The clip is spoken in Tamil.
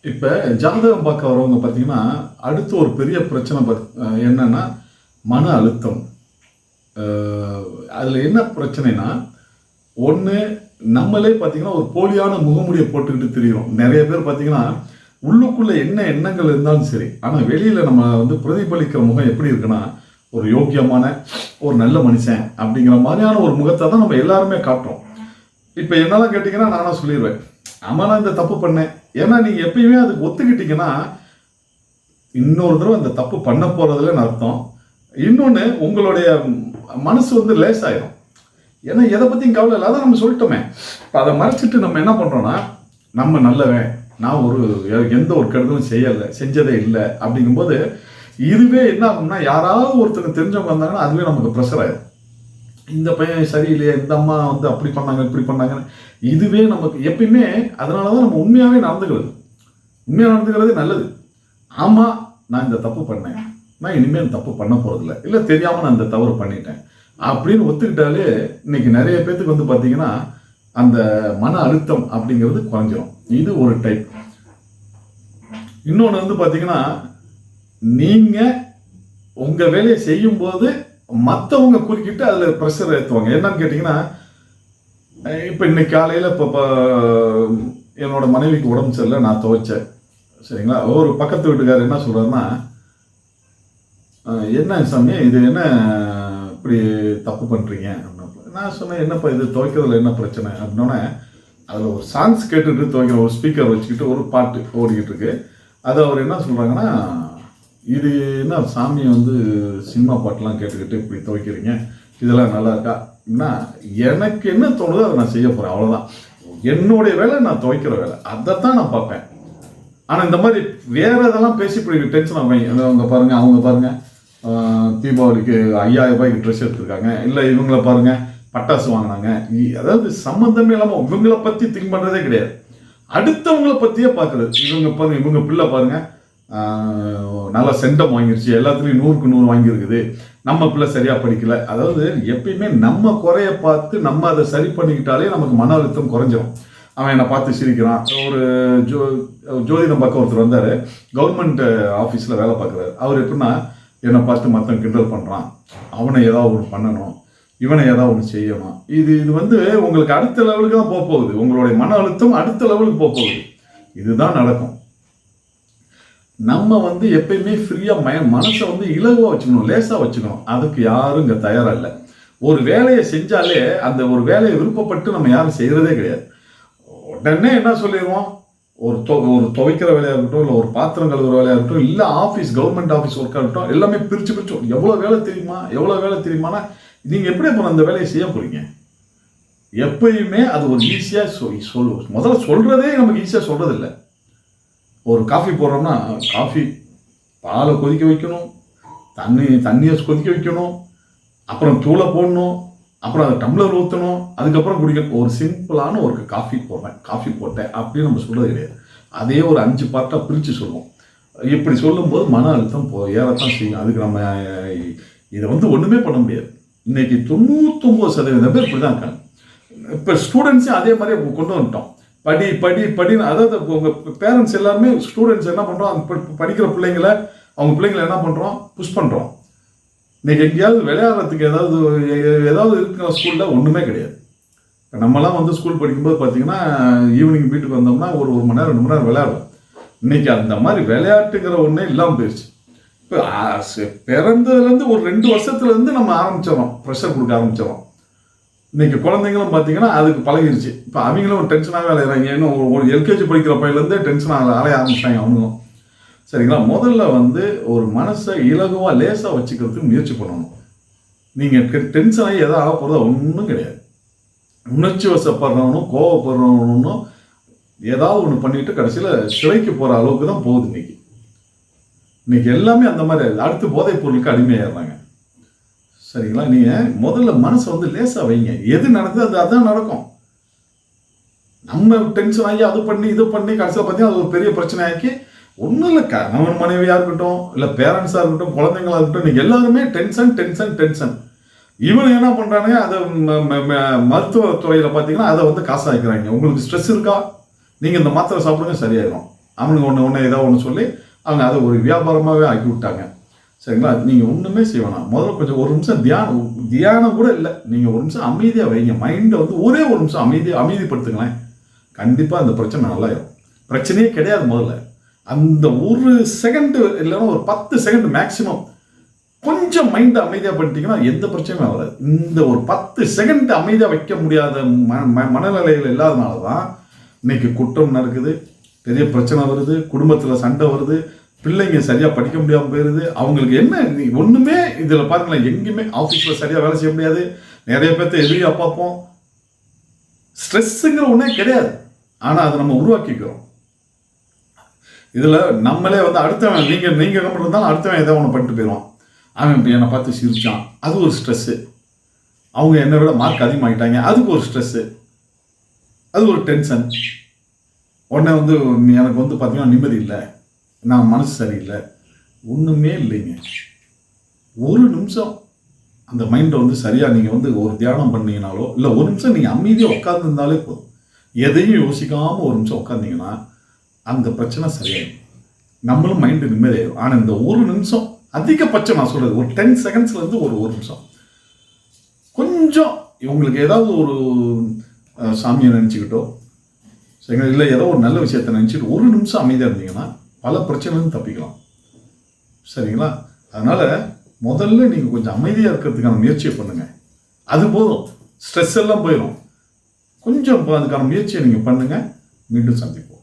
இப்போ ஜாதகம் பார்க்க வரவங்க பார்த்தீங்கன்னா அடுத்து ஒரு பெரிய பிரச்சனை என்னன்னா மன அழுத்தம். அதில் என்ன பிரச்சனைனா, ஒன்று நம்மளே பார்த்தீங்கன்னா ஒரு போலியான முகமூடியை போட்டுக்கிட்டு தெரியும். நிறைய பேர் பார்த்தீங்கன்னா உள்ளுக்குள்ளே என்ன எண்ணங்கள் இருந்தாலும் சரி, ஆனால் வெளியில் நம்ம பிரதிபலிக்கிற முகம் எப்படி இருக்குன்னா, ஒரு யோக்கியமான ஒரு நல்ல மனுஷன் அப்படிங்கிற மாதிரியான ஒரு முகத்தை தான் நம்ம எல்லாருமே காட்டுறோம். இப்போ என்னெல்லாம் கேட்டிங்கன்னா நானாக சொல்லிடுவேன், ஆமாம் நான் இந்த தப்பு பண்ணேன். ஏன்னா நீங்கள் எப்பயுமே அதுக்கு ஒத்துக்கிட்டீங்கன்னா இன்னொரு தடவை அந்த தப்பு பண்ண போகிறதுலன்னு அர்த்தம். இன்னொன்று உங்களுடைய மனசு லேசாயிரும். ஏன்னா எதை பற்றியும் கவலை இல்லை, அதை நம்ம சொல்லிட்டோமே. இப்போ அதை மறைச்சிட்டு நம்ம என்ன பண்ணுறோன்னா, நம்ம நல்லவன், நான் எந்த ஒரு கெடுதலும் செஞ்சதே இல்லை அப்படிங்கும்போது இதுவே என்ன ஆகும்னா, யாராவது ஒருத்தருக்கு தெரிஞ்சவங்க வந்தாங்கன்னா அதுவே நமக்கு ப்ரெஷர் ஆயிடும். இந்த பையன் சரியில்லையே, இந்த அம்மா அப்படி பண்ணாங்க இப்படி பண்ணாங்கன்னு இதுவே நமக்கு எப்பயுமே. அதனால தான் நம்ம உண்மையாக நடந்துக்கிறது நல்லது. ஆமாம் நான் இந்த தப்பு பண்ணேன், நான் இனிமேல் தப்பு பண்ண போகிறதில்ல, இல்லை தெரியாமல் நான் இந்த தவறு பண்ணிட்டேன் அப்படின்னு ஒத்துக்கிட்டாலே இன்னைக்கு நிறைய பேர்த்துக்கு பார்த்தீங்கன்னா அந்த மன அழுத்தம் அப்படிங்கிறது குறைஞ்சிரும். இது ஒரு டைப். இன்னொன்று பார்த்தீங்கன்னா, நீங்கள் உங்கள் வேலையை செய்யும்போது மற்றவங்க குறுக்கிட்டு அதில் ப்ரெஷர் ஏற்றுவாங்க. என்னன்னு கேட்டிங்கன்னா, இப்போ இன்னைக்கு காலையில் இப்போ என்னோட மனைவிக்கு உடம்பு சரியில்லை, நான் துவைச்சேன் சரிங்களா. ஒரு பக்கத்து வீட்டுக்காரர் என்ன சொல்கிறாருன்னா, என்ன சாமி இது என்ன இப்படி தப்பு பண்ணுறீங்க அப்படின்னு. நான் சொன்னேன், என்னப்பா இது துவைக்கிறதுல என்ன பிரச்சனை அப்படின்னோடனே, அதில் ஒரு சாங்ஸ் கேட்டுட்டு துவைக்கிற ஒரு ஸ்பீக்கர் வச்சுக்கிட்டு ஒரு பாட்டு ஓடிக்கிட்டு இருக்கு. அது அவர் என்ன சொல்கிறாங்கன்னா, இது என்ன சாமி சினிமா பாட்டெலாம் கேட்டுக்கிட்டு இப்படி துவைக்கிறீங்க, இதெல்லாம் நல்லா இருக்கா அப்படின்னா, எனக்கு என்ன தோணுதோ அதை நான் செய்ய போகிறேன், அவ்வளோதான். என்னுடைய வேலை நான் துவைக்கிற வேலை, அதைத்தான் நான் பார்ப்பேன். ஆனால் இந்த மாதிரி வேறு இதெல்லாம் பேசி இப்படி டென்ஷன் ஆகும். அவங்க பாருங்கள் தீபாவளிக்கு 5000 ரூபாய்க்கு ட்ரெஸ் எடுத்துருக்காங்க, இல்லை இவங்கள பாருங்கள் பட்டாசு வாங்கினாங்க. அதாவது சம்மந்தமே இல்லாமல் இவங்கள பற்றி திங்க் பண்ணுறதே கிடையாது, அடுத்தவங்கள பற்றியே பார்க்குறது. இவங்க பிள்ளை பாருங்கள் நல்லா சென்டம் வாங்கிருச்சு, எல்லாத்துலேயும் 100க்கு 100 வாங்கியிருக்குது, நம்ம பிள்ளை சரியாக படிக்கல. அதாவது எப்பயுமே நம்ம குறைய பார்த்து நம்ம அதை சரி பண்ணிக்கிட்டாலே நமக்கு மன அழுத்தம் குறைஞ்சிடும். அவன் என்னை பார்த்து சிரிக்கிறான். ஒரு ஜோதிடம் பக்கம் ஒருத்தர் வந்தார், கவர்மெண்ட் ஆஃபீஸில் வேலை பார்க்குறாரு. அவர் எப்படின்னா, என்னை பார்த்து மற்றவன் கிண்டல் பண்ணுறான், அவனை ஏதாவது ஒன்று பண்ணணும், இவனை ஏதாவது ஒன்று செய்யணும். இது உங்களுக்கு அடுத்த லெவலுக்கு தான் போகுது. உங்களுடைய மன அழுத்தம் அடுத்த லெவலுக்கு போகுது. இதுதான் நடக்கும். நம்ம எப்பயுமே ஃப்ரீயாக மனசை இலகுவாக வச்சுக்கணும், லேசாக வச்சுக்கணும். அதுக்கு யாரும் இங்கே தயாராக இல்லை. ஒரு வேலையை செஞ்சாலே அந்த ஒரு வேலையை விருப்பப்பட்டு நம்ம யாரும் செய்கிறதே கிடையாது. உடனே என்ன சொல்லிடுவோம், ஒரு துவைக்கிற வேலையாக இருக்கட்டும், இல்லை ஒரு பாத்திரம் கழுவுற வேலையாக இருக்கட்டும், இல்லை கவர்மெண்ட் ஆஃபீஸ் ஒர்க்காக இருக்கட்டும், எல்லாமே பிரித்து எவ்வளோ வேலை தெரியுமானா நீங்கள் எப்படி அப்புறம் அந்த வேலையை செய்ய போகிறீங்க? எப்பயுமே அது ஒரு ஈஸியாக முதல்ல சொல்கிறதே நமக்கு ஈஸியாக சொல்கிறதில்லை. ஒரு காஃபி போடுறோம்னா, காஃபி பாலை கொதிக்க வைக்கணும், தண்ணியை கொதிக்க வைக்கணும், அப்புறம் தூளை போடணும், அப்புறம் அதை டம்ளர் ஊற்றணும், அதுக்கப்புறம் குடிக்கணும். ஒரு சிம்பிளான ஒரு காஃபி போட்டேன் அப்படின்னு நம்ம சொல்கிறது கிடையாது. அதே ஒரு 5 பார்ட்டாக பிரித்து சொல்லுவோம். இப்படி சொல்லும்போது மன அழுத்தம் ஏறத்தான் செய்யும். அதுக்கு நம்ம இதை ஒன்றுமே பண்ண முடியாது. இன்னைக்கு 99% பேர் இப்படி தான் இருக்காங்க. இப்போ ஸ்டூடெண்ட்ஸையும் அதே மாதிரி கொண்டு வந்துட்டோம். படின்னு. அதாவது உங்கள் பேரண்ட்ஸ் எல்லாருமே ஸ்டூடெண்ட்ஸ் என்ன பண்ணுறோம், படிக்கிற பிள்ளைங்களை என்ன பண்ணுறோம், புஷ் பண்ணுறோம். இன்றைக்கி எங்கேயாவது விளையாடுறதுக்கு ஏதாவது இருக்கிற ஸ்கூலில் ஒன்றுமே கிடையாது. இப்போ நம்மலாம் ஸ்கூல் படிக்கும்போது பார்த்தீங்கன்னா, ஈவினிங் வீட்டுக்கு வந்தோம்னா ஒரு மணி நேரம் 2 மணி நேரம் விளையாடுவோம். இன்றைக்கி அந்த மாதிரி விளையாட்டுங்கிற ஒன்றே இல்லாமல் போயிடுச்சு. இப்போ பிறந்ததுலேருந்து ஒரு 2 வருஷத்துலேருந்து நம்ம ஆரம்பிச்சிடறோம், ப்ரெஷர் கொடுக்க ஆரம்பிச்சிடறோம். இன்றைக்கி குழந்தைங்களும் பார்த்தீங்கன்னா அதுக்கு பழகிருச்சு. இப்போ அவங்களும் ஒரு டென்ஷனாகவே அலையிறாங்க. இன்னும் ஒரு எல்கேஜி படிக்கிற பையிலேருந்தே டென்ஷனாக அலைய ஆரம்பிச்சிட்டாங்க அவங்களும். சரிங்களா. முதல்ல ஒரு மனசை இலகுவாக லேசாக வச்சுக்கிறதுக்கு முயற்சி பண்ணணும். நீங்கள் டென்ஷன் ஆகி எதாவது ஆக போகிறதா ஒன்றும் கிடையாது. உணர்ச்சி வசப்படுறவனும் கோவப்படுறவனும் ஏதாவது ஒன்று பண்ணிட்டு கடைசியில் சிறைக்கு போகிற அளவுக்கு தான் போகுது. இன்னைக்கு எல்லாமே அந்த மாதிரி அடுத்து போதைப் பொருளுக்கு அடிமையாடுறாங்க. சரிங்களா. நீங்கள் முதல்ல மனசை லேசாக வைங்க. எது நடக்குது அதுதான் நடக்கும். நம்ம டென்ஷன் ஆகி அது பண்ணி இது பண்ணி கடைசியில் பார்த்தீங்கன்னா அது ஒரு பெரிய பிரச்சனை ஆக்கி ஒன்றும் இல்லை. கணவன் மனைவியாக இருக்கட்டும், இல்லை பேரண்ட்ஸாக இருக்கட்டும், குழந்தைங்களாக இருக்கட்டும், நீங்கள் எல்லாருமே டென்ஷன். இவன் என்ன பண்ணுறானுங்க, அதை மருத்துவத்துறையில் பார்த்தீங்கன்னா அதை காசாக்கிறாங்க. உங்களுக்கு ஸ்ட்ரெஸ் இருக்கா, நீங்கள் இந்த மாத்திரை சாப்பிடுங்க சரியாயிடும். அவனுங்க ஒன்று ஏதோ ஒன்று சொல்லி அவங்க அதை ஒரு வியாபாரமாகவே ஆக்கி விட்டாங்க. சரிங்களா? நீங்கள் ஒன்றுமே செய்ய வேணாம். முதல்ல கொஞ்சம் ஒரு நிமிஷம் தியானம் கூட இல்லை, நீங்கள் ஒரு நிமிஷம் அமைதியாக வைங்க. மைண்டை வந்து ஒரே ஒரு நிமிஷம் அமைதிப்படுத்துங்களேன். கண்டிப்பாக அந்த பிரச்சனை நல்லாயிடும். பிரச்சனையே கிடையாது. முதல்ல அந்த ஒரு செகண்டு இல்லைன்னா ஒரு 10 செகண்ட் மேக்சிமம் கொஞ்சம் மைண்டை அமைதியாக பண்ணிட்டீங்கன்னா எந்த பிரச்சனையும் வராது. இந்த ஒரு 10 செகண்ட் அமைதியாக வைக்க முடியாத மனநிலையில் இல்லாதனால தான் இன்னைக்கு குற்றம் நடக்குது, பெரிய பிரச்சனை வருது, குடும்பத்தில் சண்டை வருது, பிள்ளைங்க சரியாக படிக்க முடியாமல் போயிடுது. அவங்களுக்கு என்ன ஒன்றுமே இதில் பாருங்களேன், எங்கேயுமே ஆஃபீஸில் சரியாக வேலை செய்ய முடியாது. நிறைய பேர்த்த எதிரியாக பார்ப்போம். ஸ்ட்ரெஸ்ஸுங்கிற ஒன்றே கிடையாது, ஆனால் அதை நம்ம உருவாக்கிக்கிறோம். இதில் நம்மளே வந்து அடுத்தவன் நீங்கள் கம்பெனி இருந்தாலும் அடுத்தவன் ஏதோ ஒன்று பண்ணிட்டு போயிடுவான். அவன் இப்போ என்னை பார்த்து சிரிச்சான், அது ஒரு ஸ்ட்ரெஸ்ஸு. அவங்க என்னை விட மார்க் அதிகமாகிட்டாங்க, அதுக்கு ஒரு ஸ்ட்ரெஸ்ஸு, அது ஒரு டென்ஷன். உடனே வந்து எனக்கு வந்து பார்த்தீங்கன்னா நிம்மதி இல்லை, நான் மனசு சரியில்லை. ஒன்றுமே இல்லைங்க. ஒரு நிமிஷம் அந்த மைண்டை வந்து சரியாக நீங்கள் வந்து ஒரு தியானம் பண்ணீங்கனாலோ இல்லை ஒரு நிமிஷம் நீங்கள் அமைதியாக உட்காந்துருந்தாலே போதும். எதையும் யோசிக்காமல் ஒரு நிமிஷம் உட்காந்திங்கன்னா அந்த பிரச்சனை சரியாயிடும். நம்மளும் மைண்டு நிம்மதியாயிடும். ஆனால் இந்த ஒரு நிமிஷம் அதிகபட்சம் நான் சொல்கிறது ஒரு 10 செகண்ட்ஸ்லேருந்து ஒரு நிமிஷம் கொஞ்சம் இவங்களுக்கு ஏதாவது ஒரு சாமியை நினச்சிக்கிட்டோ சரிங்களா, இல்லை ஏதோ ஒரு நல்ல விஷயத்தை நினச்சிட்டு ஒரு நிமிஷம் அமைதியாக இருந்தீங்கன்னா பல பிரச்சனைன்னு தப்பிக்கலாம். சரிங்களா? அதனால் முதல்ல நீங்கள் கொஞ்சம் அமைதியாக இருக்கிறதுக்கான முயற்சியை பண்ணுங்கள். அது போதும், ஸ்ட்ரெஸ் எல்லாம் போயிடும். கொஞ்சம் அதுக்கான முயற்சியை நீங்கள் பண்ணுங்கள். மீண்டும் சந்திப்போம்.